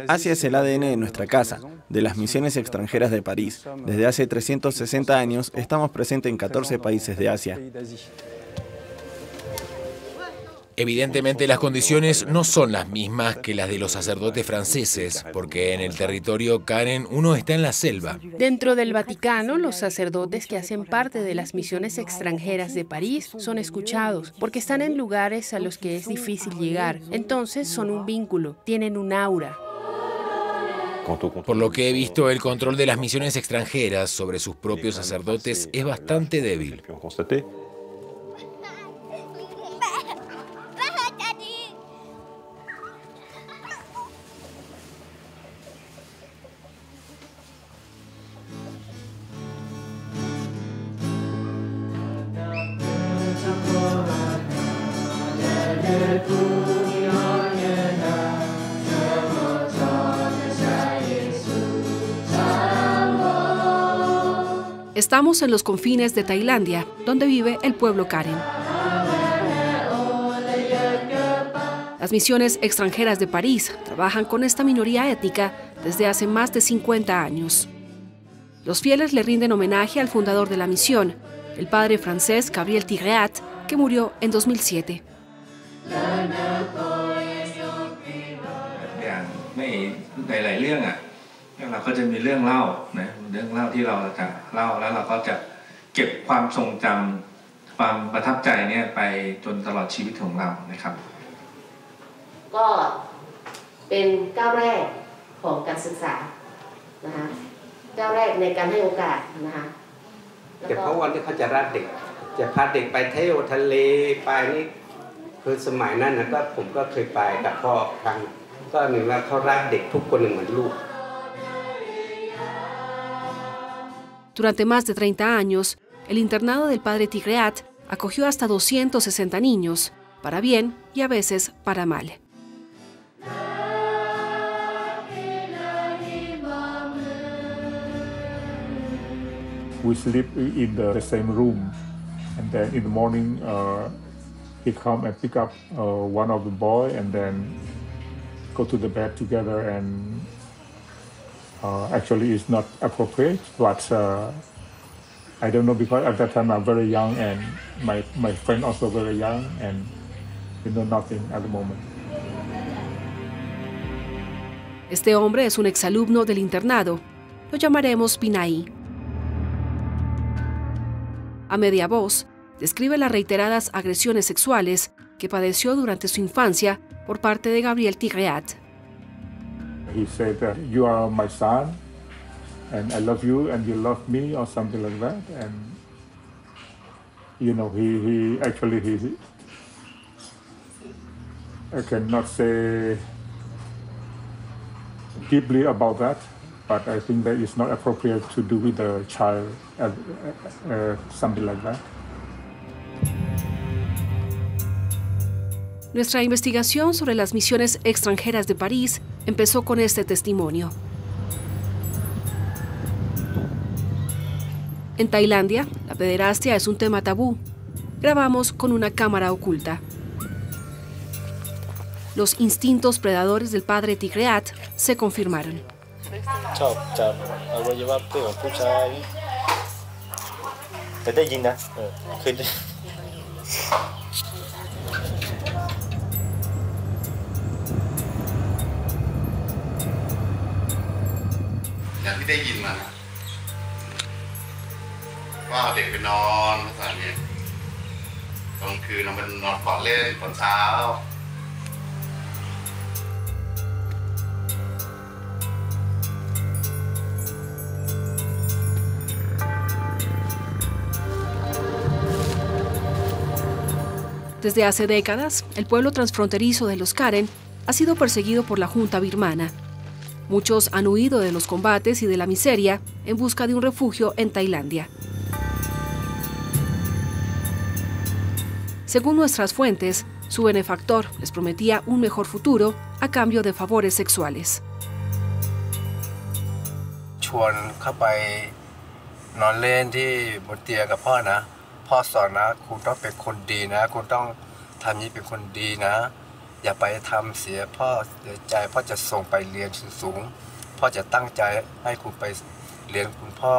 Asia es el ADN de nuestra casa, de las misiones extranjeras de París. Desde hace 360 años estamos presentes en 14 países de Asia. Evidentemente las condiciones no son las mismas que las de los sacerdotes franceses, porque en el territorio Karen uno está en la selva. Dentro del Vaticano, los sacerdotes que hacen parte de las misiones extranjeras de París son escuchados, porque están en lugares a los que es difícil llegar. Entonces son un vínculo, tienen un aura. Por lo que he visto, el control de las misiones extranjeras sobre sus propios sacerdotes es bastante débil. Estamos en los confines de Tailandia, donde vive el pueblo Karen. Las misiones extranjeras de París trabajan con esta minoría étnica desde hace más de 50 años. Los fieles le rinden homenaje al fundador de la misión, el padre francés Gabriel Tigreat, que murió en 2007. Durante más de 30 años, el internado del padre Tigreat acogió hasta 260 niños, para bien y a veces para mal. We sleep in the same room, and then in the morning he come and pick up one of the boy, and then go to the bed together. And actually, it's not appropriate, but I don't know, because at that time I'm very young, and my friend also very young, and we know nothing at the moment. Este hombre es un exalumno del internado. Lo llamaremos Pinaí. A media voz, describe las reiteradas agresiones sexuales que padeció durante su infancia por parte de Gabriel Tigreat. He said that you are my son, and I love you, and you love me, or something like that. And you know, he I cannot say deeply about that, but I think that it's not appropriate to do with a child, something like that. Nuestra investigación sobre las misiones extranjeras de París empezó con este testimonio. En Tailandia, la pederastia es un tema tabú. Grabamos con una cámara oculta. Los instintos predadores del padre Tigreat se confirmaron. Desde hace décadas, el pueblo transfronterizo de los Karen ha sido perseguido por la Junta birmana. Muchos han huido de los combates y de la miseria en busca de un refugio en Tailandia. Según nuestras fuentes, su benefactor les prometía un mejor futuro a cambio de favores sexuales. อย่าไปทำเสียพ่อเสียใจพ่อจะส่งไปเรียนสูงพ่อจะตั้งใจให้คุณไปเรียนคุณพ่อ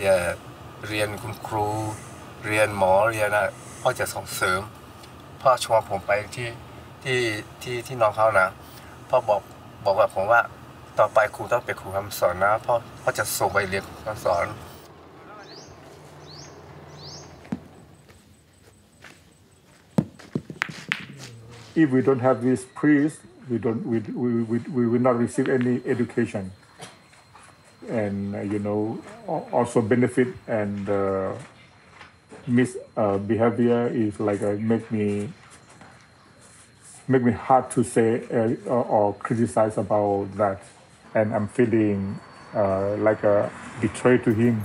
อย่าเรียนคุณครูเรียนหมอเรียนอะไรพ่อจะส่งเสริมพ่อชวนผมไปที่น้องเขานะพ่อบอกว่าผมว่าต่อไปครูต้องเป็นครูคำสอนนะพ่อจะส่งไปเรียนครูคำสอน If we don't have this priest, we will not receive any education, and also benefit and misbehavior is like make me hard to say or criticize about that, and I'm feeling like a betray to him.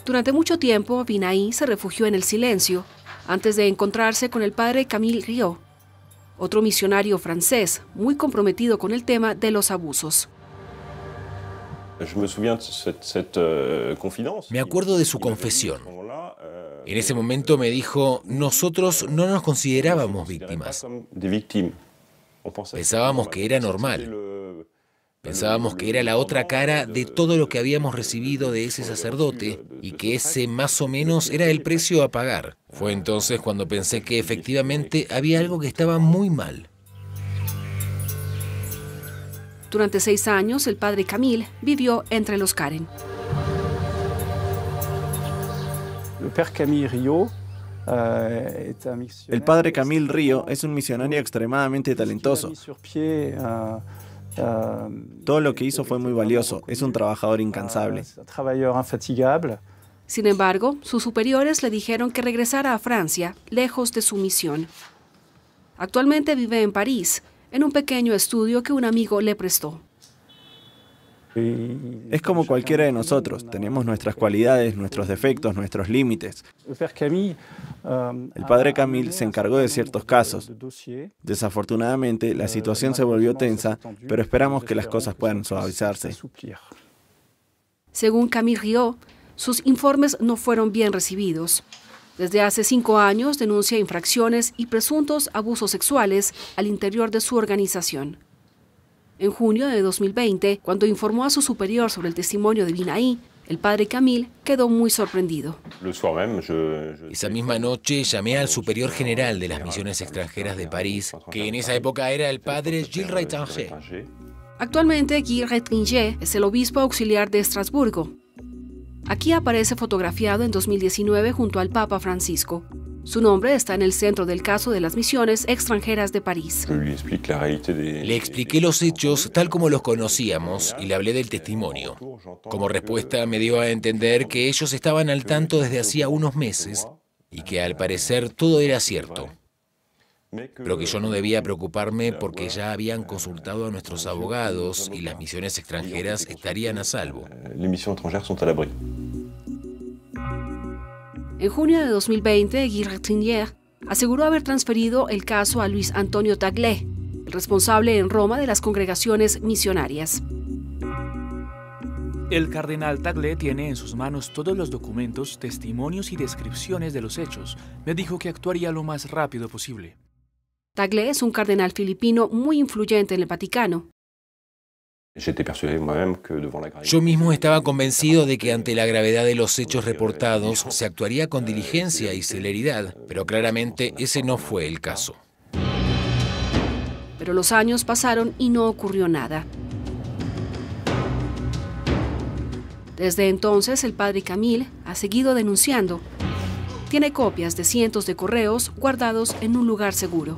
Durante mucho tiempo, Vinay se refugió en el silencio antes de encontrarse con el padre Camille Rieu, otro misionario francés muy comprometido con el tema de los abusos. Me acuerdo de su confesión. En ese momento me dijo, nosotros no nos considerábamos víctimas. Pensábamos que era normal. Pensábamos que era la otra cara de todo lo que habíamos recibido de ese sacerdote y que ese más o menos era el precio a pagar. Fue entonces cuando pensé que efectivamente había algo que estaba muy mal. Durante 6 años, el padre Camille vivió entre los Karen. El padre Camille Rieu es un misionario extremadamente talentoso. Todo lo que hizo fue muy valioso. Es un trabajador incansable. Sin embargo, sus superiores le dijeron que regresara a Francia, lejos de su misión. Actualmente vive en París, en un pequeño estudio que un amigo le prestó. Es como cualquiera de nosotros. Tenemos nuestras cualidades, nuestros defectos, nuestros límites. El padre Camille se encargó de ciertos casos. Desafortunadamente, la situación se volvió tensa, pero esperamos que las cosas puedan suavizarse. Según Camille Rieu, sus informes no fueron bien recibidos. Desde hace 5 años denuncia infracciones y presuntos abusos sexuales al interior de su organización. En junio de 2020, cuando informó a su superior sobre el testimonio de Vinay, el padre Camille quedó muy sorprendido. Esa misma noche llamé al superior general de las misiones extranjeras de París, que en esa época era el padre Gilles Rétinger. Actualmente, Gilles Rétinger es el obispo auxiliar de Estrasburgo. Aquí aparece fotografiado en 2019 junto al Papa Francisco. Su nombre está en el centro del caso de las misiones extranjeras de París. Le expliqué los hechos tal como los conocíamos y le hablé del testimonio. Como respuesta me dio a entender que ellos estaban al tanto desde hacía unos meses y que al parecer todo era cierto. Pero que yo no debía preocuparme porque ya habían consultado a nuestros abogados y las misiones extranjeras estarían a salvo. En junio de 2020, Gilles Rétinger aseguró haber transferido el caso a Luis Antonio Tagle, el responsable en Roma de las congregaciones misionarias. El cardenal Tagle tiene en sus manos todos los documentos, testimonios y descripciones de los hechos. Me dijo que actuaría lo más rápido posible. Tagle es un cardenal filipino muy influyente en el Vaticano. Yo mismo estaba convencido de que ante la gravedad de los hechos reportados se actuaría con diligencia y celeridad, pero claramente ese no fue el caso. Pero los años pasaron y no ocurrió nada. Desde entonces, el padre Camille ha seguido denunciando. Tiene copias de cientos de correos guardados en un lugar seguro.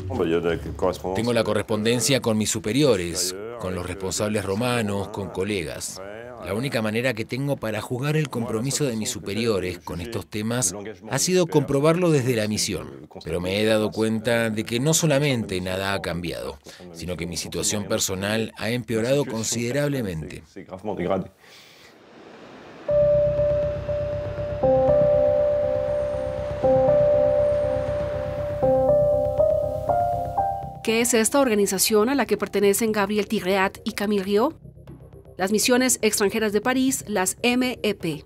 Tengo la correspondencia con mis superiores, con los responsables romanos, con colegas. La única manera que tengo para juzgar el compromiso de mis superiores con estos temas ha sido comprobarlo desde la misión. Pero me he dado cuenta de que no solamente nada ha cambiado, sino que mi situación personal ha empeorado considerablemente. ¿Qué es esta organización a la que pertenecen Gabriel Thiriat y Camille Rieu? Las misiones extranjeras de París, las MEP.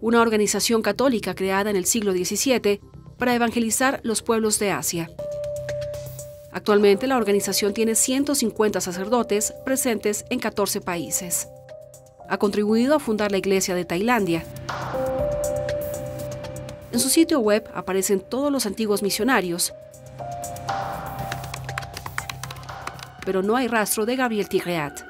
una organización católica creada en el siglo XVII para evangelizar los pueblos de Asia. Actualmente la organización tiene 150 sacerdotes presentes en 14 países. Ha contribuido a fundar la Iglesia de Tailandia. En su sitio web aparecen todos los antiguos misionarios, pero no hay rastro de Gabriel Tigreat.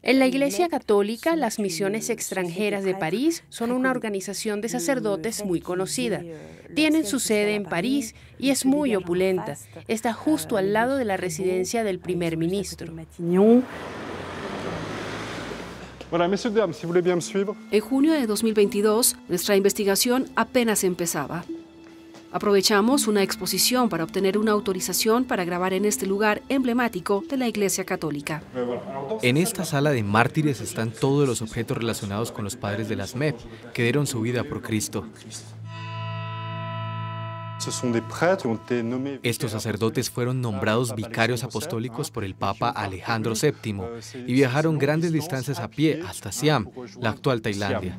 En la Iglesia Católica, las Misiones Extranjeras de París son una organización de sacerdotes muy conocida. Tienen su sede en París y es muy opulenta. Está justo al lado de la residencia del primer ministro. En junio de 2022, nuestra investigación apenas empezaba. Aprovechamos una exposición para obtener una autorización para grabar en este lugar emblemático de la Iglesia Católica. En esta sala de mártires están todos los objetos relacionados con los padres de las MEP, que dieron su vida por Cristo. Estos sacerdotes fueron nombrados vicarios apostólicos por el Papa Alejandro VII y viajaron grandes distancias a pie hasta Siam, la actual Tailandia.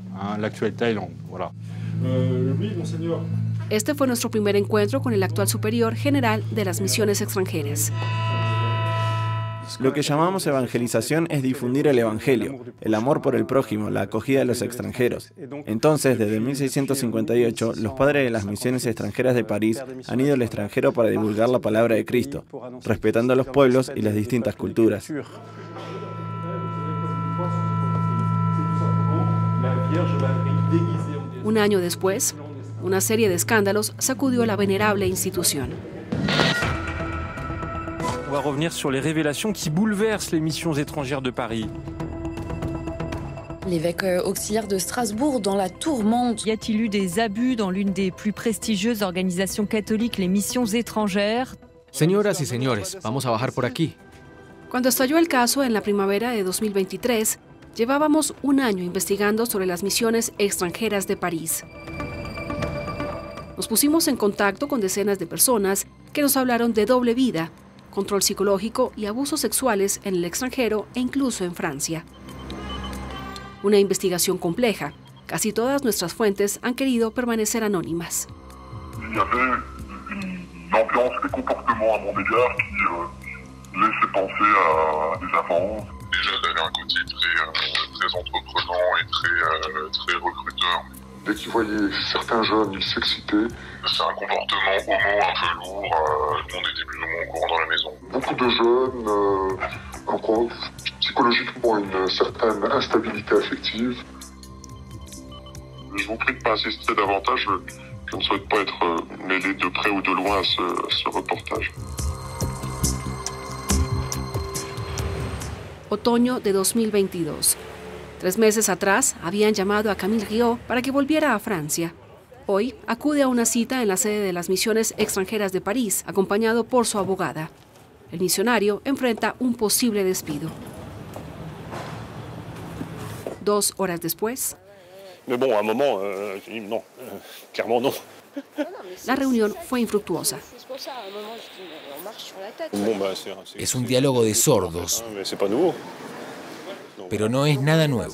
Este fue nuestro primer encuentro con el actual superior general de las misiones extranjeras. Lo que llamamos evangelización es difundir el evangelio, el amor por el prójimo, la acogida de los extranjeros. Entonces, desde 1658, los padres de las misiones extranjeras de París han ido al extranjero para divulgar la palabra de Cristo, respetando a los pueblos y las distintas culturas. Un año después, una serie de escándalos sacudió a la venerable institución. On va revenir sur les révélations qui bouleversent les missions étrangères de Paris. L'évêque auxiliaire de Strasbourg dans la tourmente. Y a-t-il eu des abus dans l'une des plus prestigieuses organisations catholiques, les missions étrangères? Señoras y señores, vamos a bajar por aquí. Cuando estalló el caso en la primavera de 2023, llevábamos un año investigando sobre las misiones extranjeras de París. Nos pusimos en contacto con decenas de personas que nos hablaron de doble vida, control psicológico y abusos sexuales en el extranjero e incluso en Francia. Una investigación compleja. Casi todas nuestras fuentes han querido permanecer anónimas. Il y avait une ambiance, des comportements à mon égard qui laissaient penser à des avances. Déjà, elle avait un côté très entreprenant et très recruteur. Dès qu'il voyait certains jeunes, il s'excitait. C'est un comportement homo un peu lourd, tout le monde était plus ou moins au courant dans la maison. Beaucoup de jeunes rencontrent psychologiquement une certaine instabilité affective. Je vous prie de ne pas assister davantage, je ne souhaite pas être mêlé de près ou de loin à ce reportage. Otoño de 2022. 3 meses atrás habían llamado a Camille Riot para que volviera a Francia. Hoy acude a una cita en la sede de las misiones extranjeras de París, acompañado por su abogada. El misionario enfrenta un posible despido. 2 horas después, la reunión fue infructuosa. Es un diálogo de sordos, pero no es nada nuevo.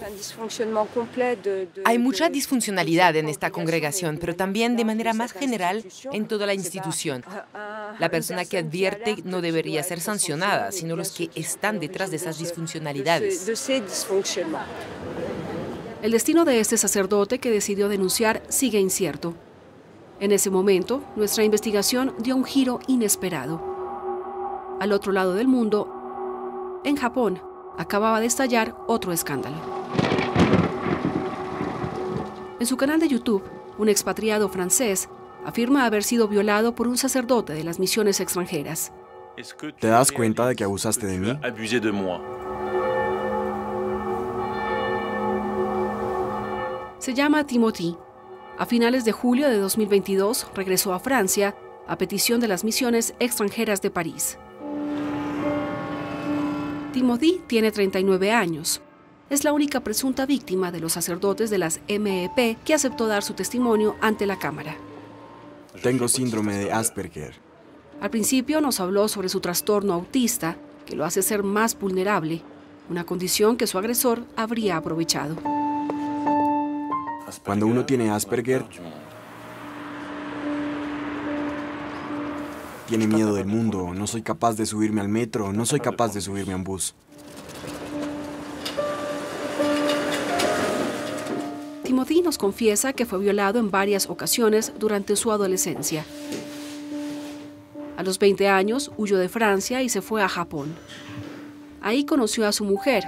Hay mucha disfuncionalidad en esta congregación, pero también de manera más general en toda la institución. La persona que advierte no debería ser sancionada, sino los que están detrás de esas disfuncionalidades. El destino de este sacerdote que decidió denunciar sigue incierto. En ese momento, nuestra investigación dio un giro inesperado. Al otro lado del mundo, en Japón, acababa de estallar otro escándalo. En su canal de YouTube, un expatriado francés afirma haber sido violado por un sacerdote de las misiones extranjeras. ¿Te das cuenta de que abusaste de mí? Se llama Timothy. A finales de julio de 2022 regresó a Francia a petición de las misiones extranjeras de París. Timothy tiene 39 años. Es la única presunta víctima de los sacerdotes de las MEP que aceptó dar su testimonio ante la cámara. Tengo síndrome de Asperger. Al principio nos habló sobre su trastorno autista, que lo hace ser más vulnerable, una condición que su agresor habría aprovechado. Cuando uno tiene Asperger, tiene miedo del mundo, no soy capaz de subirme al metro, no soy capaz de subirme a un bus. Timothy nos confiesa que fue violado en varias ocasiones durante su adolescencia. A los 20 años huyó de Francia y se fue a Japón. Ahí conoció a su mujer,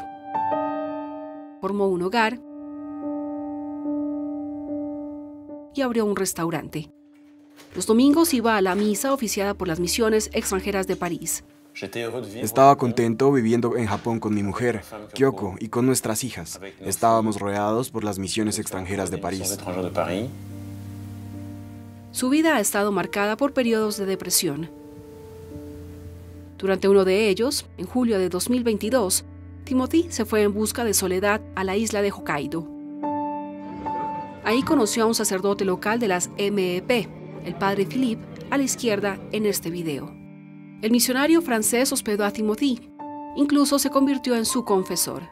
formó un hogar y abrió un restaurante. Los domingos iba a la misa oficiada por las misiones extranjeras de París. Estaba contento viviendo en Japón con mi mujer, Kyoko, y con nuestras hijas. Estábamos rodeados por las misiones extranjeras de París. Su vida ha estado marcada por periodos de depresión. Durante uno de ellos, en julio de 2022, Timothy se fue en busca de soledad a la isla de Hokkaido. Ahí conoció a un sacerdote local de las MEP, el padre Philippe, a la izquierda en este video. El misionario francés hospedó a Timothy, incluso se convirtió en su confesor.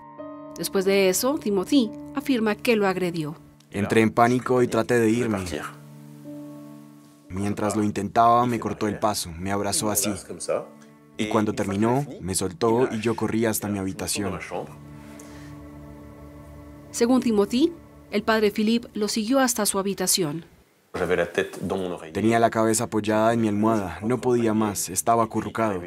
Después de eso, Timothy afirma que lo agredió. Entré en pánico y traté de irme. Mientras lo intentaba, me cortó el paso, me abrazó así. Y cuando terminó, me soltó y yo corrí hasta mi habitación. Según Timothy, el padre Philippe lo siguió hasta su habitación. Tenía la cabeza apoyada en mi almohada, no podía más, estaba acurrucado.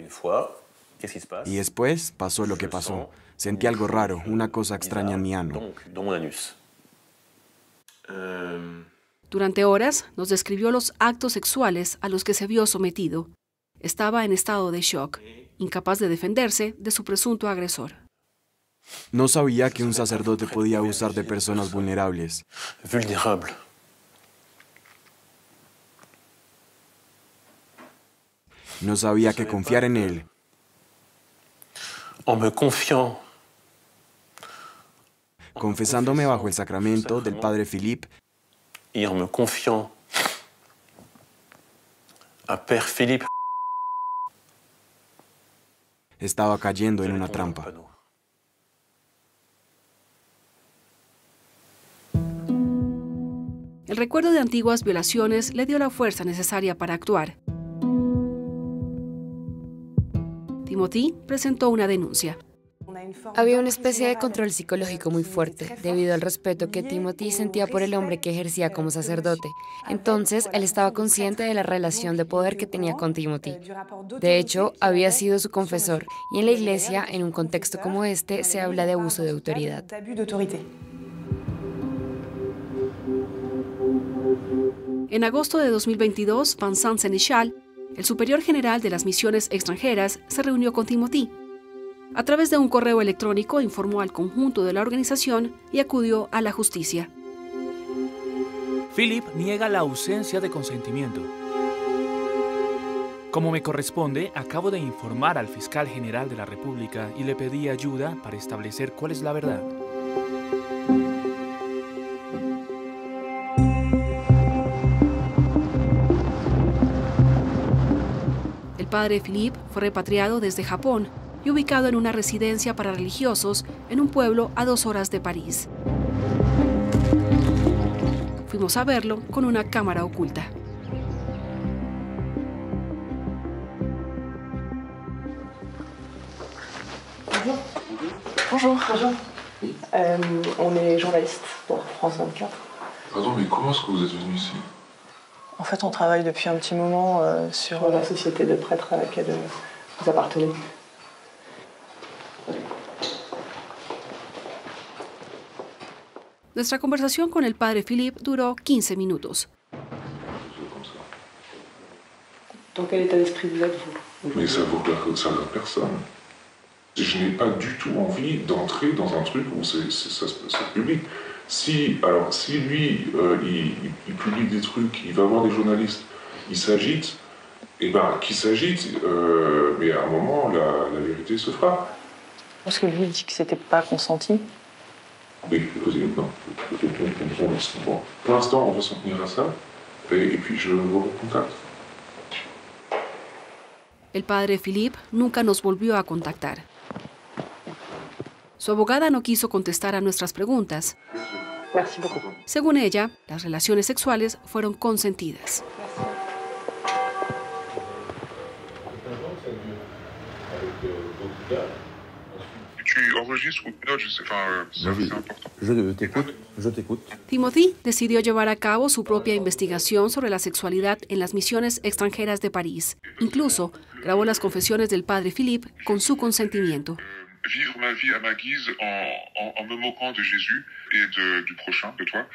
Y después pasó lo que pasó. Sentí algo raro, una cosa extraña en mi ano. Durante horas nos describió los actos sexuales a los que se vio sometido. Estaba en estado de shock, incapaz de defenderse de su presunto agresor. No sabía que un sacerdote podía abusar de personas vulnerables. No sabía que confiar en él. Confesándome bajo el sacramento del padre Philippe. Estaba cayendo en una trampa. El recuerdo de antiguas violaciones le dio la fuerza necesaria para actuar. Timothy presentó una denuncia. Había una especie de control psicológico muy fuerte, debido al respeto que Timothy sentía por el hombre que ejercía como sacerdote. Entonces, él estaba consciente de la relación de poder que tenía con Timothy. De hecho, había sido su confesor, y en la iglesia, en un contexto como este, se habla de abuso de autoridad. En agosto de 2022, Vincent Sénéchal, el superior general de las misiones extranjeras, se reunió con Timothy. A través de un correo electrónico informó al conjunto de la organización y acudió a la justicia. Philippe niega la ausencia de consentimiento. Como me corresponde, acabo de informar al fiscal general de la República y le pedí ayuda para establecer cuál es la verdad. El padre Philippe fue repatriado desde Japón y ubicado en una residencia para religiosos en un pueblo a 2 horas de París. Fuimos a verlo con una cámara oculta. Bonjour. Bonjour. On est journaliste pour France 24. Pardon, mais comment est-ce que vous êtes venu ici? En fait, on travaille depuis un petit moment sur la société de prêtres à laquelle vous appartenez. Nuestra conversación con el padre Philippe duró 15 minutos. Dans quel état d'esprit vous êtes, vous? Mais ça vaut personne. Je n'ai pas du tout envie d'entrer dans un truc où ça public. Si lui, il publie des trucs, il va voir des journalistes, il s'agite, et ben, qu'il s'agite, mais à un moment, la vérité se fera. Parce que lui, il dit que c'était pas consenti. Oui, non. Pour l'instant, on va s'en tenir à ça, et puis je vous recontacte. El padre Philippe nunca nos volvió a contactar. Su abogada no quiso contestar a nuestras preguntas. Según ella, las relaciones sexuales fueron consentidas. Timothy decidió llevar a cabo su propia investigación sobre la sexualidad en las misiones extranjeras de París. Incluso grabó las confesiones del padre Philippe con su consentimiento. Vivre ma vie à ma guise en me moquant de Jésus et du prochain, de toi.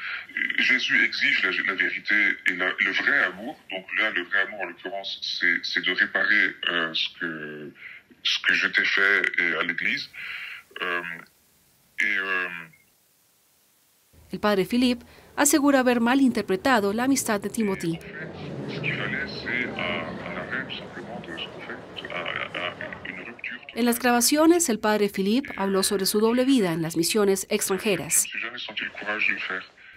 Jésus exige la vérité et le vrai amour. Donc là, le vrai amour, en l'occurrence, c'est de réparer ce que je t'ai fait à l'Église. El padre Philippe asegura haber malinterpretado la amistad de Timothy. En las grabaciones, el padre Philippe habló sobre su doble vida en las misiones extranjeras.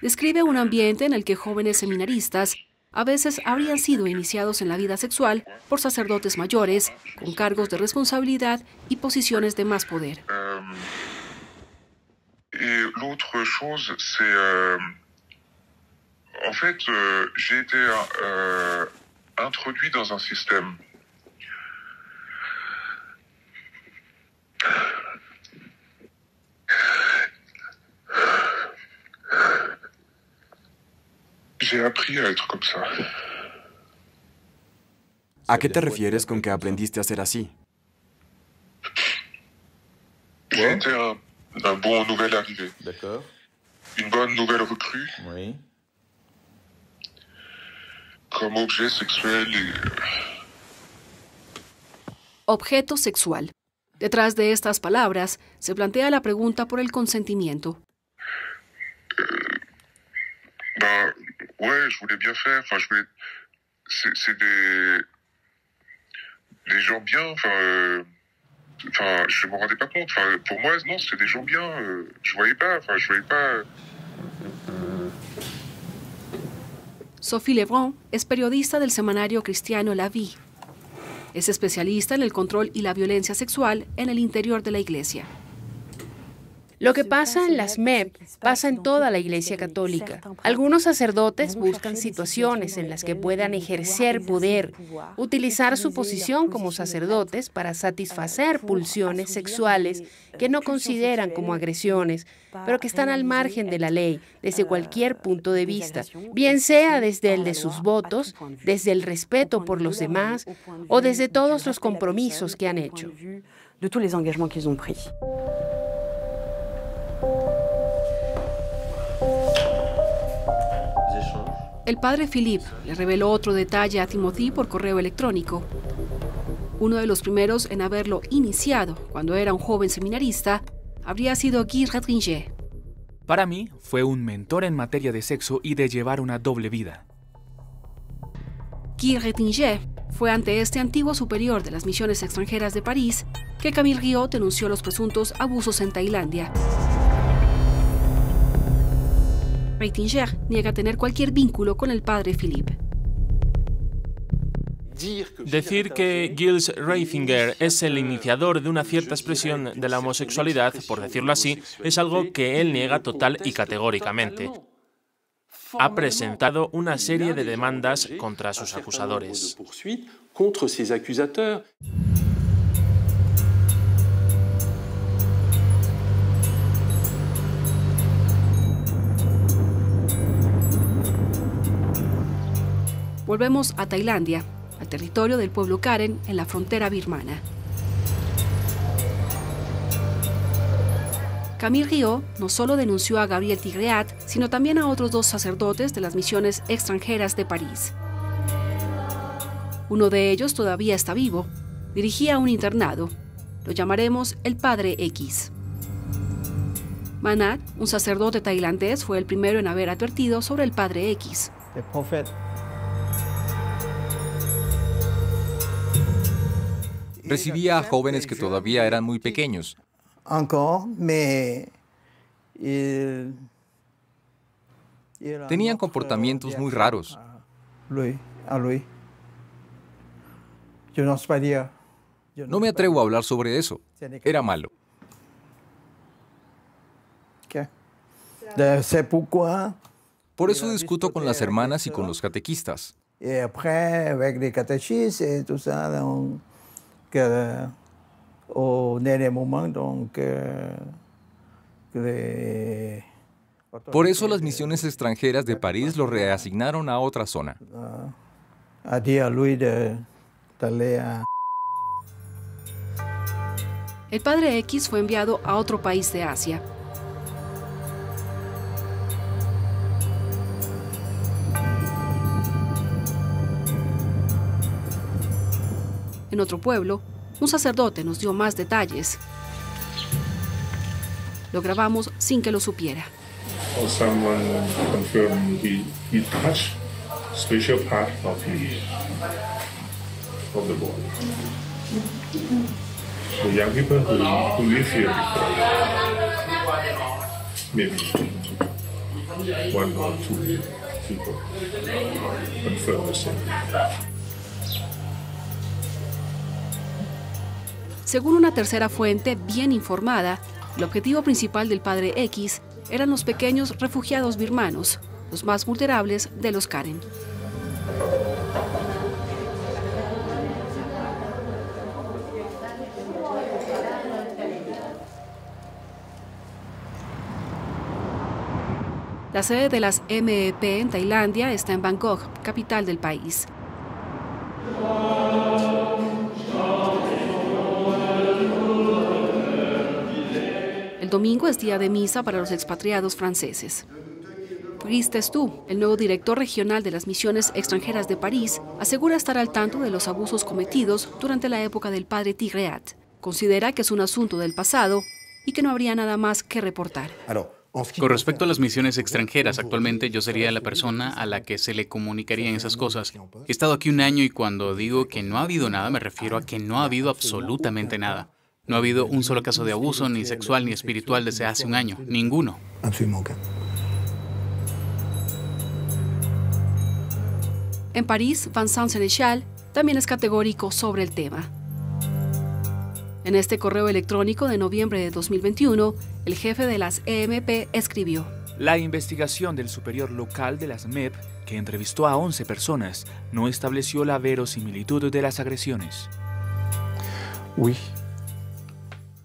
Describe un ambiente en el que jóvenes seminaristas a veces habrían sido iniciados en la vida sexual por sacerdotes mayores, con cargos de responsabilidad y posiciones de más poder. L'autre chose, c'est... en fait, j'ai été introduit dans un système. J'ai appris à être comme ça. ¿A qué te refieres con que aprendiste a ser así? J'ai été un bon nouvel arrivé. D'accord. Une bonne nouvelle recrue. Oui. Comme objet sexuel et... Objeto sexual. Detrás de estas palabras se plantea la pregunta por el consentimiento. Ouais, je voulais bien faire. Enfin, je voulais... C'est des gens bien. Enfin, je me rendais pas compte. Enfin, pour moi, non, c'était des gens bien. Je voyais pas. Enfin, je voyais pas. Sophie Lebrun es periodista del semanario cristiano La Vie. Es especialista en el control y la violencia sexual en el interior de la Iglesia. Lo que pasa en las MEP pasa en toda la Iglesia Católica. Algunos sacerdotes buscan situaciones en las que puedan ejercer poder, utilizar su posición como sacerdotes para satisfacer pulsiones sexuales que no consideran como agresiones, pero que están al margen de la ley desde cualquier punto de vista, bien sea desde el de sus votos, desde el respeto por los demás o desde todos los compromisos que han hecho. El padre Philippe le reveló otro detalle a Timothy por correo electrónico. Uno de los primeros en haberlo iniciado cuando era un joven seminarista habría sido Guy Redringer. Para mí, fue un mentor en materia de sexo y de llevar una doble vida. Guy Redringer fue ante este antiguo superior de las misiones extranjeras de París que Camille Riot denunció los presuntos abusos en Tailandia. Redringer niega tener cualquier vínculo con el padre Philippe. Decir que Gilles Redringer es el iniciador de una cierta expresión de la homosexualidad, por decirlo así, es algo que él niega total y categóricamente. Ha presentado una serie de demandas contra sus acusadores. Volvemos a Tailandia, al territorio del pueblo Karen en la frontera birmana. Camille Riot no solo denunció a Gabriel Tigreat, sino también a otros dos sacerdotes de las misiones extranjeras de París. Uno de ellos todavía está vivo, dirigía un internado. Lo llamaremos el Padre X. Manat, un sacerdote tailandés, fue el primero en haber advertido sobre el Padre X. Recibía a jóvenes que todavía eran muy pequeños. Tenían comportamientos muy raros. No me atrevo a hablar sobre eso. Era malo. Por eso discuto con las hermanas y con los catequistas. Por eso las misiones extranjeras de París lo reasignaron a otra zona. El padre X fue enviado a otro país de Asia. En otro pueblo, un sacerdote nos dio más detalles. Lo grabamos sin que lo supiera. Someone confirmed he touched special part of the boy. The young people who live here before, maybe one or two people confirm the same. Según una tercera fuente bien informada, el objetivo principal del padre X eran los pequeños refugiados birmanos, los más vulnerables de los Karen. La sede de las MEP en Tailandia está en Bangkok, capital del país. El domingo es día de misa para los expatriados franceses. Brice Testou, el nuevo director regional de las misiones extranjeras de París, asegura estar al tanto de los abusos cometidos durante la época del padre Tigreat. Considera que es un asunto del pasado y que no habría nada más que reportar. Con respecto a las misiones extranjeras, actualmente yo sería la persona a la que se le comunicarían esas cosas. He estado aquí un año y cuando digo que no ha habido nada, me refiero a que no ha habido absolutamente nada. No ha habido un solo caso de abuso, ni sexual ni espiritual, desde hace un año. Ninguno. En París, Vincent Sénéchal también es categórico sobre el tema. En este correo electrónico de noviembre de 2021, el jefe de las EMP escribió: La investigación del superior local de las MEP, que entrevistó a 11 personas, no estableció la verosimilitud de las agresiones.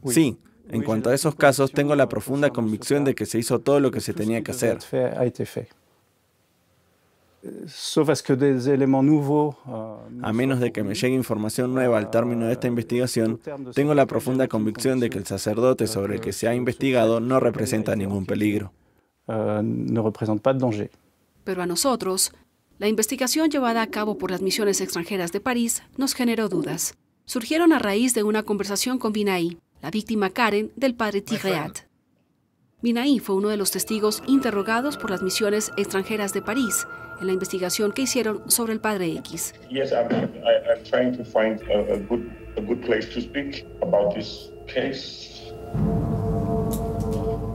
Sí, en cuanto a esos casos, tengo la profunda convicción de que se hizo todo lo que se tenía que hacer. A menos de que me llegue información nueva al término de esta investigación, tengo la profunda convicción de que el sacerdote sobre el que se ha investigado no representa ningún peligro. Pero a nosotros, la investigación llevada a cabo por las misiones extranjeras de París nos generó dudas. Surgieron a raíz de una conversación con Binaí, la víctima Karen del padre Tigreat. Binaí fue uno de los testigos interrogados por las misiones extranjeras de París en la investigación que hicieron sobre el padre X. Yes, I'm trying to find a good place to speak about this case.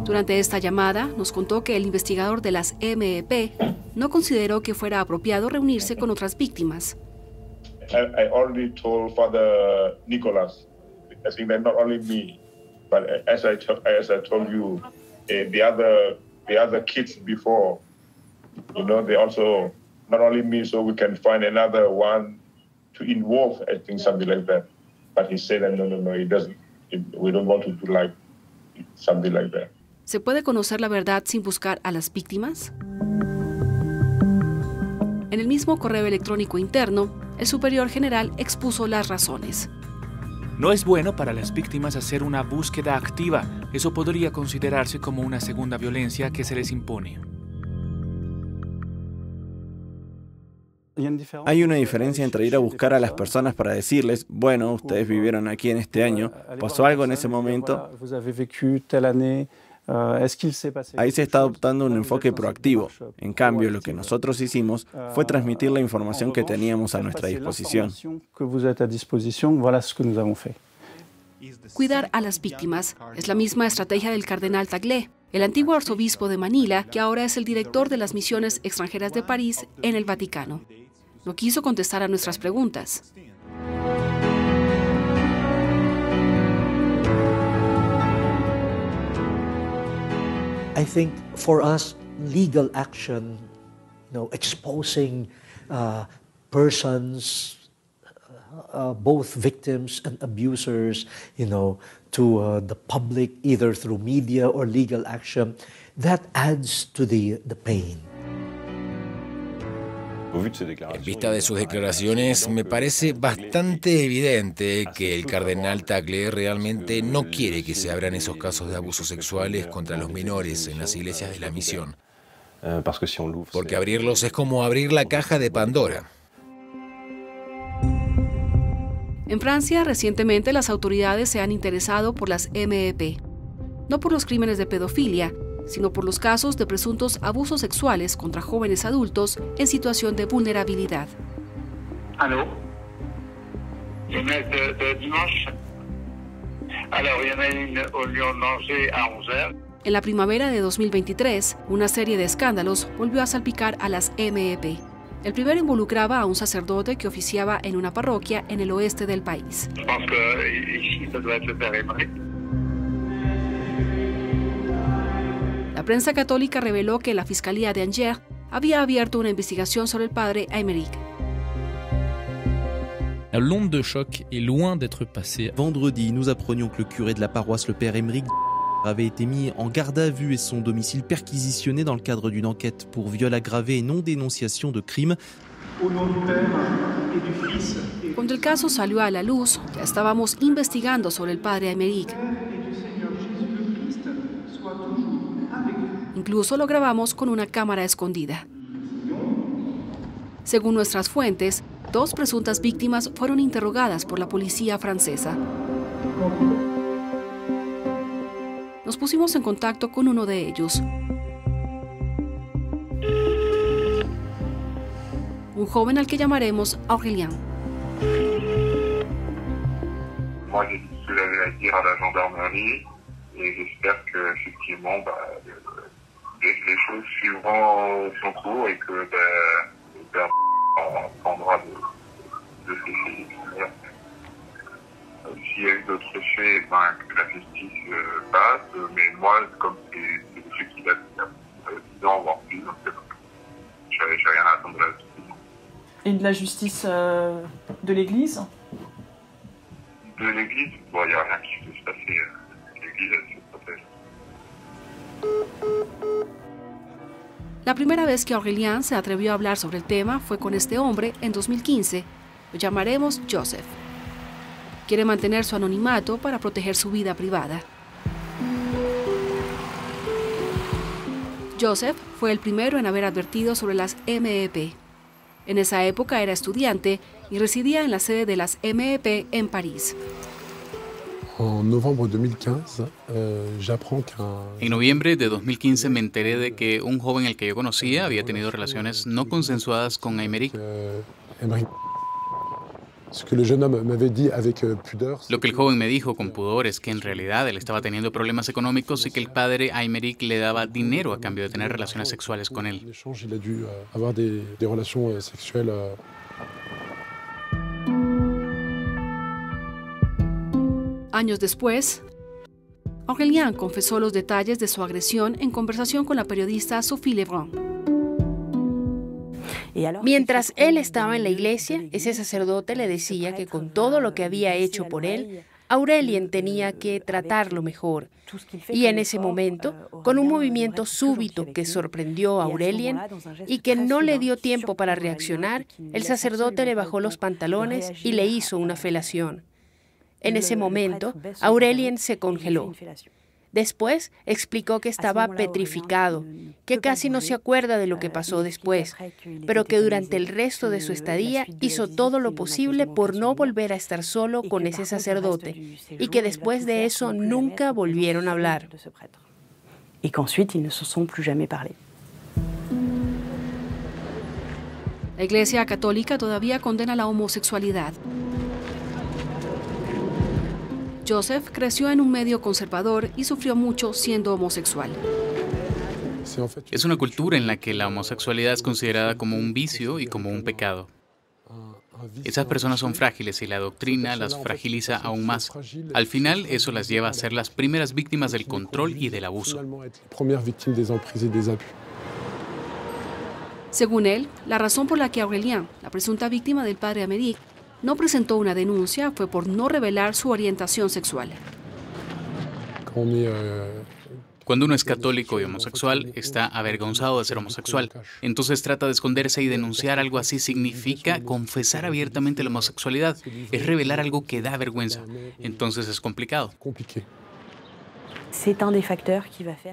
Durante esta llamada, nos contó que el investigador de las MEP no consideró que fuera apropiado reunirse con otras víctimas. I already told Father Nicholas, I think that not only me, but as I told you, the other kids before, you know, they also, not only me, so we can find another one to involve, I think, something like that. But he said that no, it doesn't. We don't want to do like something like that. ¿Se puede conocer la verdad sin buscar a las víctimas? En el mismo correo electrónico interno, el superior general expuso las razones. No es bueno para las víctimas hacer una búsqueda activa. Eso podría considerarse como una segunda violencia que se les impone. Hay una diferencia entre ir a buscar a las personas para decirles, bueno, ustedes vivieron aquí en este año, pasó algo en ese momento. Ahí se está adoptando un enfoque proactivo. En cambio, lo que nosotros hicimos fue transmitir la información que teníamos a nuestra disposición. Cuidar a las víctimas es la misma estrategia del cardenal Tagle, el antiguo arzobispo de Manila, que ahora es el director de las misiones extranjeras de París en el Vaticano. No quiso contestar a nuestras preguntas. I think for us, legal action, exposing persons, both victims and abusers, to the public, either through media or legal action, that adds to the pain. En vista de sus declaraciones, me parece bastante evidente que el cardenal Tagle realmente no quiere que se abran esos casos de abusos sexuales contra los menores en las iglesias de la misión. Porque abrirlos es como abrir la caja de Pandora. En Francia, recientemente las autoridades se han interesado por las MEP, no por los crímenes de pedofilia, sino por los casos de presuntos abusos sexuales contra jóvenes adultos en situación de vulnerabilidad. ¿Aló? De dimanche. Alors, il y en a une au Lyon-Angers à 11h. En la primavera de 2023, una serie de escándalos volvió a salpicar a las MEP. El primero involucraba a un sacerdote que oficiaba en una parroquia en el oeste del país. Je pense que ici, ça doit être le père Aymeric. La prensa católica reveló que la Fiscalía de Angers había abierto una investigación sobre el padre Aymeric. L'onde de choc est loin d'être passée. Vendredi, nous apprenions que le curé de la paroisse, le père Aymeric, avait été mis en garde à vue et son domicile perquisitionné dans le cadre d'une enquête pour viol aggravé et non-dénonciation de crime. Cuando el caso salió a la luz, ya estábamos investigando sobre el padre Aymeric. Incluso lo grabamos con una cámara escondida. Según nuestras fuentes, 2 presuntas víctimas fueron interrogadas por la policía francesa. Nos pusimos en contacto con uno de ellos. Un joven al que llamaremos Aurélien. Moi, j'ai dit ce que j'avais à dire à la gendarmerie et j'espère que effectivement, les choses suivront son cours et que le père prendra de ses filles. S'il y a eu d'autres faits, que la justice passe, mais moi, comme c'est des faits qui datent d'il y a 10 ans, voire plus, donc j'ai rien à attendre là-dessus. Et de la justice de l'Église? De l'Église, bon, il n'y a rien qui peut se passer. L'Église, elle se protège. La primera vez que Aurélien se atrevió a hablar sobre el tema fue con este hombre en 2015. Lo llamaremos Joseph. Quiere mantener su anonimato para proteger su vida privada. Joseph fue el primero en haber advertido sobre las MEP. En esa época era estudiante y residía en la sede de las MEP en París. En noviembre de 2015 me enteré de que un joven al que yo conocía había tenido relaciones no consensuadas con Aymeric. Lo que el joven me dijo con pudor es que en realidad él estaba teniendo problemas económicos y que el padre Aymeric le daba dinero a cambio de tener relaciones sexuales con él. Años después, Aurélien confesó los detalles de su agresión en conversación con la periodista Sophie Lebrun. Mientras él estaba en la iglesia, ese sacerdote le decía que con todo lo que había hecho por él, Aurélien tenía que tratarlo mejor. Y en ese momento, con un movimiento súbito que sorprendió a Aurélien y que no le dio tiempo para reaccionar, el sacerdote le bajó los pantalones y le hizo una felación. En ese momento, Aurélien se congeló. Después explicó que estaba petrificado, que casi no se acuerda de lo que pasó después, pero que durante el resto de su estadía hizo todo lo posible por no volver a estar solo con ese sacerdote y que después de eso nunca volvieron a hablar. Y qu'ensuite ils ne se sont plus jamais parlé. La Iglesia Católica todavía condena la homosexualidad. Joseph creció en un medio conservador y sufrió mucho siendo homosexual. Es una cultura en la que la homosexualidad es considerada como un vicio y como un pecado. Esas personas son frágiles y la doctrina las fragiliza aún más. Al final, eso las lleva a ser las primeras víctimas del control y del abuso. Según él, la razón por la que Aurélien, la presunta víctima del padre Aymeric, no presentó una denuncia fue por no revelar su orientación sexual. Cuando uno es católico y homosexual, está avergonzado de ser homosexual. Entonces trata de esconderse y denunciar algo así significa confesar abiertamente la homosexualidad. Es revelar algo que da vergüenza. Entonces es complicado.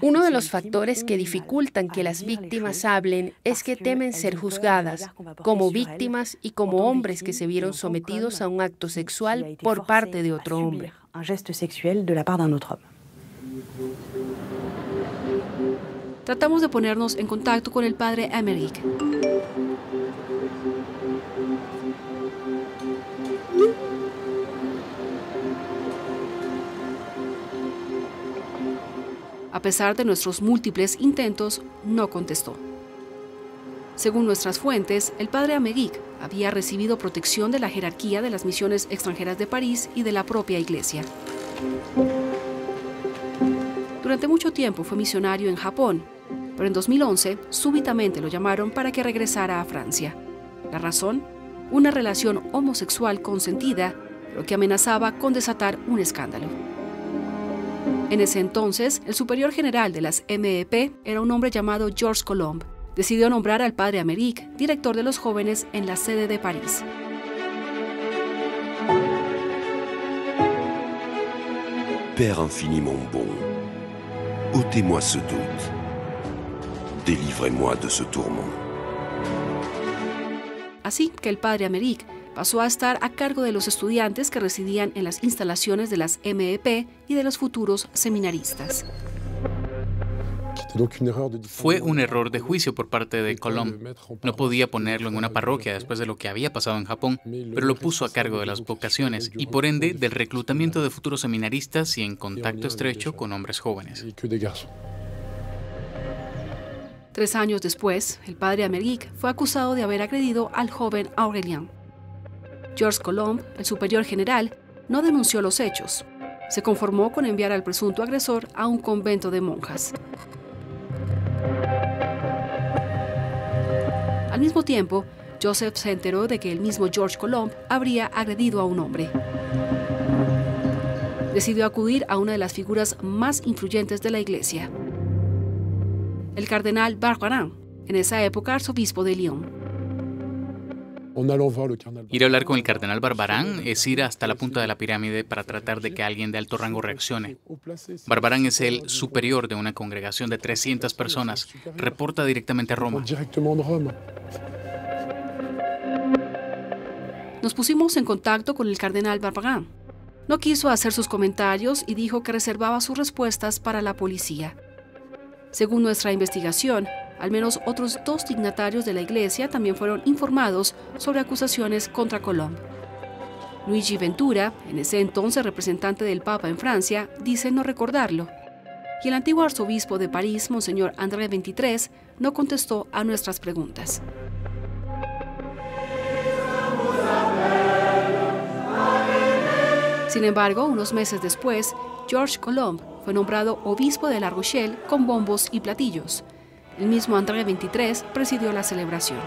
Uno de los factores que dificultan que las víctimas hablen es que temen ser juzgadas como víctimas y como hombres que se vieron sometidos a un acto sexual por parte de otro hombre. Tratamos de ponernos en contacto con el padre Aymeric. A pesar de nuestros múltiples intentos, no contestó. Según nuestras fuentes, el padre Aymeric había recibido protección de la jerarquía de las misiones extranjeras de París y de la propia iglesia. Durante mucho tiempo fue misionario en Japón, pero en 2011 súbitamente lo llamaron para que regresara a Francia. La razón, una relación homosexual consentida, pero que amenazaba con desatar un escándalo. En ese entonces, el superior general de las MEP era un hombre llamado Georges Colomb. Decidió nombrar al padre Aymeric director de los jóvenes en la sede de París. Père infiniment bon, ôtez-moi ce doute, délivrez-moi de ce tourment. Así que el padre Aymeric pasó a estar a cargo de los estudiantes que residían en las instalaciones de las MEP y de los futuros seminaristas. Fue un error de juicio por parte de Colomb. No podía ponerlo en una parroquia después de lo que había pasado en Japón, pero lo puso a cargo de las vocaciones y por ende del reclutamiento de futuros seminaristas y en contacto estrecho con hombres jóvenes. 3 años después, el padre Aymeric fue acusado de haber agredido al joven Aurélien. Georges Colomb, el superior general, no denunció los hechos. Se conformó con enviar al presunto agresor a un convento de monjas. Al mismo tiempo, Joseph se enteró de que el mismo Georges Colomb habría agredido a un hombre. Decidió acudir a una de las figuras más influyentes de la iglesia, el cardenal Barbarin, en esa época arzobispo de Lyon. Ir a hablar con el cardenal Barbarin es ir hasta la punta de la pirámide para tratar de que alguien de alto rango reaccione. Barbarin es el superior de una congregación de 300 personas. Reporta directamente a Roma. Nos pusimos en contacto con el cardenal Barbarin. No quiso hacer sus comentarios y dijo que reservaba sus respuestas para la policía. Según nuestra investigación, al menos otros 2 dignatarios de la iglesia también fueron informados sobre acusaciones contra Colomb. Luigi Ventura, en ese entonces representante del Papa en Francia, dice no recordarlo. Y el antiguo arzobispo de París, Monseñor André XXIII, no contestó a nuestras preguntas. Sin embargo, unos meses después, Georges Colomb fue nombrado obispo de La Rochelle con bombos y platillos. El mismo André XXIII presidió la celebración.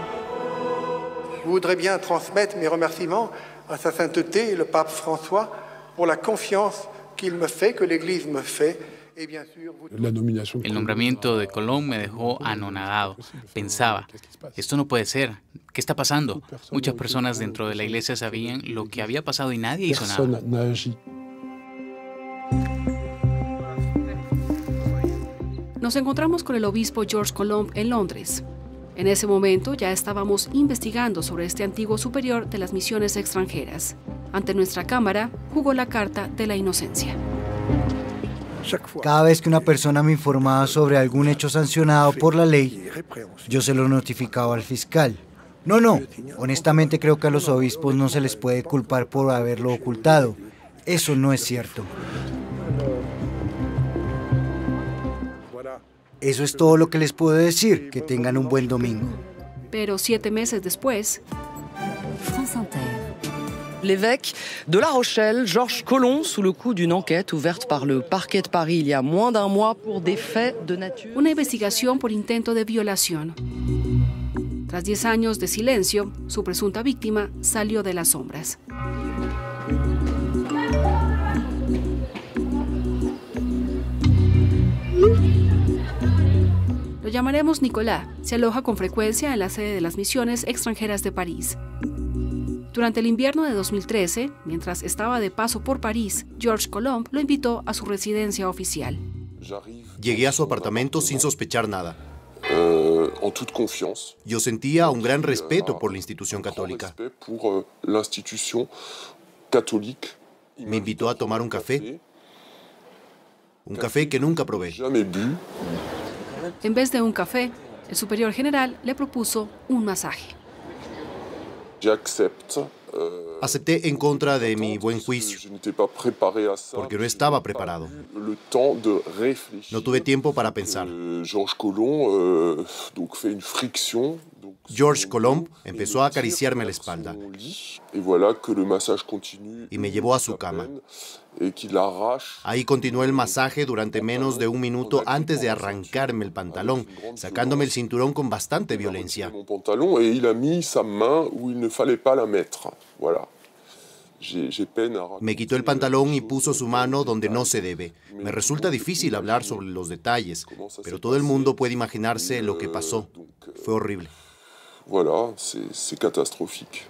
Je voudrais bien transmettre mes remerciements à sa sainteté, le pape François, pour la confiance qu'il me fait, que l'Église me fait. El nombramiento de Colomb me dejó anonadado. Pensaba, esto no puede ser. ¿Qué está pasando? Muchas personas dentro de la iglesia sabían lo que había pasado y nadie hizo nada. Nos encontramos con el obispo Georges Colomb en Londres. En ese momento ya estábamos investigando sobre este antiguo superior de las misiones extranjeras. Ante nuestra cámara jugó la carta de la inocencia. Cada vez que una persona me informaba sobre algún hecho sancionado por la ley, yo se lo notificaba al fiscal. No, honestamente creo que a los obispos no se les puede culpar por haberlo ocultado. Eso no es cierto. Eso es todo lo que les puedo decir. Que tengan un buen domingo. Pero 7 meses después, France Inter. L'évêque de La Rochelle, Georges Collomb, sous le coup d'une enquête ouverte par le parquet de Paris il y a moins d'un mois pour des faits de nature. Una investigación por intento de violación. Tras 10 años de silencio, su presunta víctima salió de las sombras. Lo llamaremos Nicolás. Se aloja con frecuencia en la sede de las misiones extranjeras de París. Durante el invierno de 2013, mientras estaba de paso por París, Georges Colomb lo invitó a su residencia oficial. Llegué a su apartamento sin sospechar nada. Yo sentía un gran respeto por la institución católica. Me invitó a tomar un café que nunca probé. En vez de un café, el superior general le propuso un masaje. Acepté en contra de mi buen juicio, porque no estaba preparado. No tuve tiempo para pensar. Georges Colomb empezó a acariciarme la espalda y me llevó a su cama. Ahí continuó el masaje durante menos de un minuto antes de arrancarme el pantalón, sacándome el cinturón con bastante violencia. Me quitó el pantalón y puso su mano donde no se debe. Me resulta difícil hablar sobre los detalles, pero todo el mundo puede imaginarse lo que pasó. Fue horrible. Voilà, c'est catastrophique.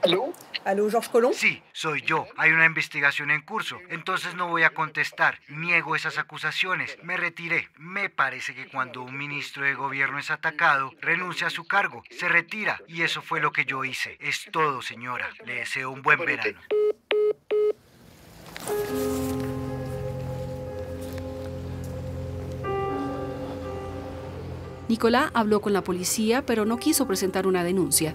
¿Aló? ¿Aló, Georges Colomb? Sí, soy yo. Hay una investigación en curso, entonces no voy a contestar. Niego esas acusaciones. Me retiré. Me parece que cuando un ministro de gobierno es atacado, renuncia a su cargo, se retira. Y eso fue lo que yo hice. Es todo, señora. Le deseo un buen verano. Nicolás habló con la policía, pero no quiso presentar una denuncia.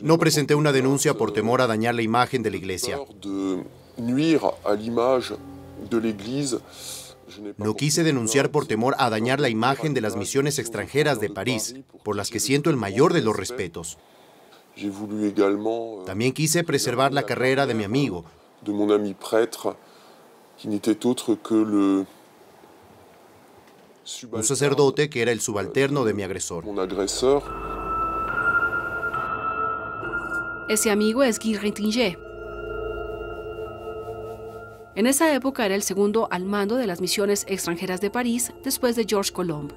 No presenté una denuncia por temor a dañar la imagen de la iglesia. No quise denunciar por temor a dañar la imagen de las misiones extranjeras de París, por las que siento el mayor de los respetos. También quise preservar la carrera de mi amigo, un sacerdote que era el subalterno de mi agresor. Ese amigo es Guy Rétringer. En esa época era el segundo al mando de las misiones extranjeras de París después de Georges Colomb.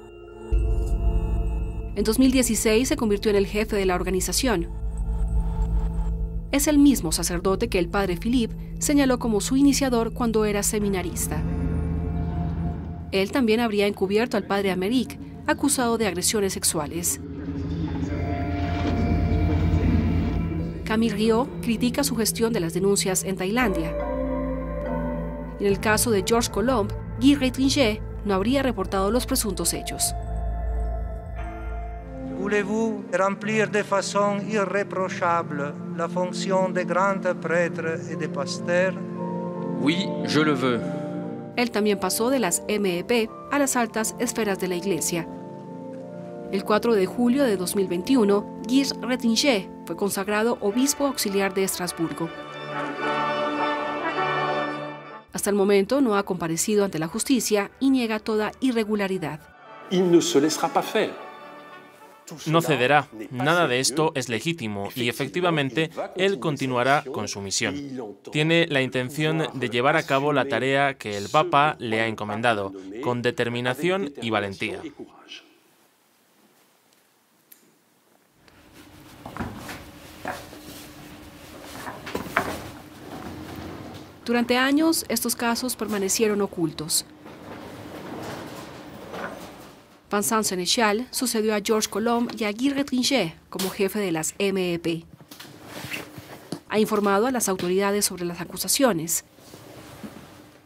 En 2016 se convirtió en el jefe de la organización. Es el mismo sacerdote que el padre Philippe señaló como su iniciador cuando era seminarista. Él también habría encubierto al padre Amérique, acusado de agresiones sexuales. Camille Riot critica su gestión de las denuncias en Tailandia. En el caso de Georges Colomb, Guy Rétringer no habría reportado los presuntos hechos. Voulez-vous remplir de façon irréprochable la fonction de grand prêtre et de pasteur? Oui, je le veux. Él también pasó de las MEP a las altas esferas de la Iglesia. El 4 de julio de 2021, Guy Rétringer fue consagrado obispo auxiliar de Estrasburgo. Hasta el momento no ha comparecido ante la justicia y niega toda irregularidad. Il ne se laissera pas faire. No cederá. Nada de esto es legítimo y efectivamente él continuará con su misión. Tiene la intención de llevar a cabo la tarea que el Papa le ha encomendado, con determinación y valentía. Durante años, estos casos permanecieron ocultos. Vincent Sénéchal sucedió a Georges Colomb y a Guy Rétringer como jefe de las MEP. Ha informado a las autoridades sobre las acusaciones,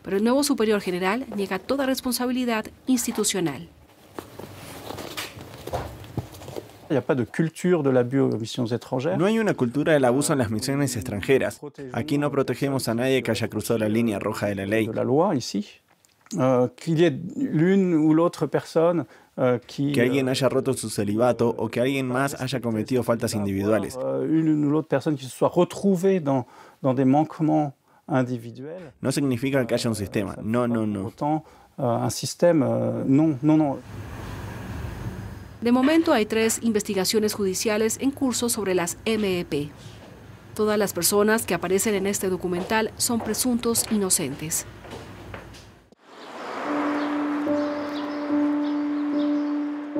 pero el nuevo superior general niega toda responsabilidad institucional. No hay una cultura del abuso en las misiones extranjeras. Aquí no protegemos a nadie que haya cruzado la línea roja de la ley. Que alguien haya roto su celibato o que alguien más haya cometido faltas individuales. No significa que haya un sistema. No. De momento hay 3 investigaciones judiciales en curso sobre las MEP. Todas las personas que aparecen en este documental son presuntos inocentes.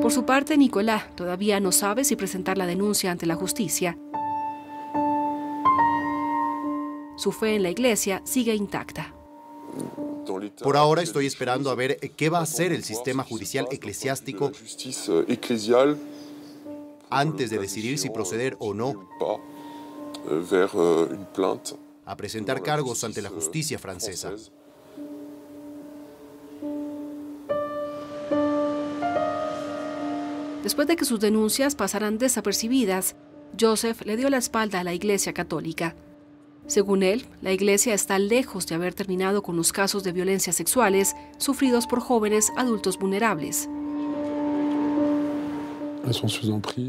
Por su parte, Nicolás todavía no sabe si presentar la denuncia ante la justicia. Su fe en la Iglesia sigue intacta. Por ahora estoy esperando a ver qué va a hacer el sistema judicial eclesiástico antes de decidir si proceder o no a presentar cargos ante la justicia francesa. Después de que sus denuncias pasaran desapercibidas, Joseph le dio la espalda a la Iglesia Católica. Según él, la Iglesia está lejos de haber terminado con los casos de violencia sexuales sufridos por jóvenes adultos vulnerables.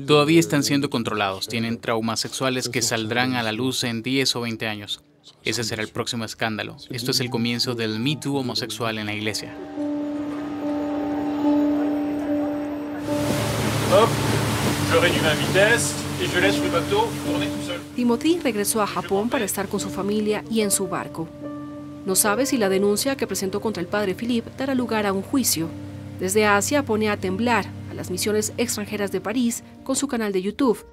Todavía están siendo controlados, tienen traumas sexuales que saldrán a la luz en 10 o 20 años. Ese será el próximo escándalo. Esto es el comienzo del Me Too homosexual en la Iglesia. Timothy regresó a Japón para estar con su familia y en su barco. No sabe si la denuncia que presentó contra el padre Philippe dará lugar a un juicio. Desde Asia pone a temblar a las misiones extranjeras de París con su canal de YouTube,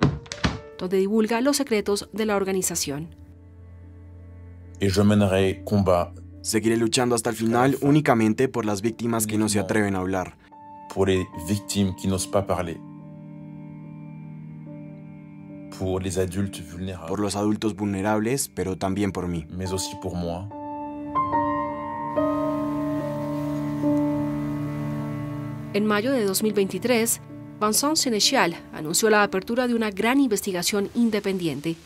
donde divulga los secretos de la organización. Seguiré luchando hasta el final únicamente por las víctimas que no se atreven a hablar. Por los adultos vulnerables, pero también por mí. En mayo de 2023, Vincent Sénéchal anunció la apertura de una gran investigación independiente.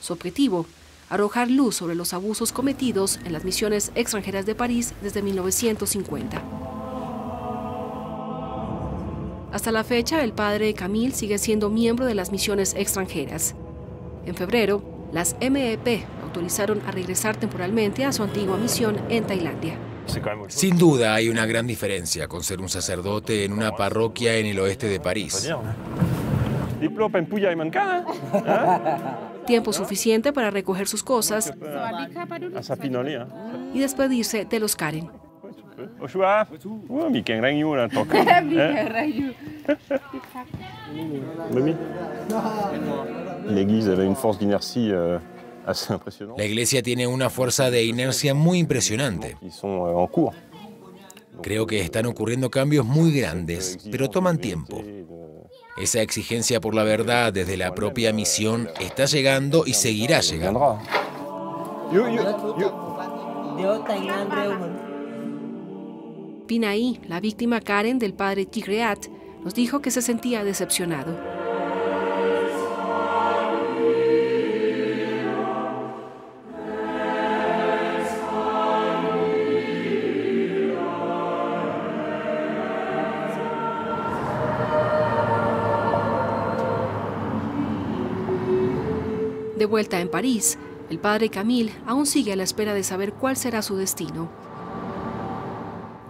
Su objetivo, arrojar luz sobre los abusos cometidos en las misiones extranjeras de París desde 1950. Hasta la fecha, el padre Camille sigue siendo miembro de las misiones extranjeras. En febrero, las MEP autorizaron a regresar temporalmente a su antigua misión en Tailandia. Sin duda hay una gran diferencia con ser un sacerdote en una parroquia en el oeste de París. Tiempo suficiente para recoger sus cosas y despedirse de los Karen. La Iglesia tiene una fuerza de inercia muy impresionante. Creo que están ocurriendo cambios muy grandes, pero toman tiempo. Esa exigencia por la verdad desde la propia misión está llegando y seguirá llegando. Pinaí, la víctima Karen del padre Tigreat, nos dijo que se sentía decepcionado. De vuelta en París, el padre Camille aún sigue a la espera de saber cuál será su destino.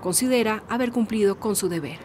Considera haber cumplido con su deber.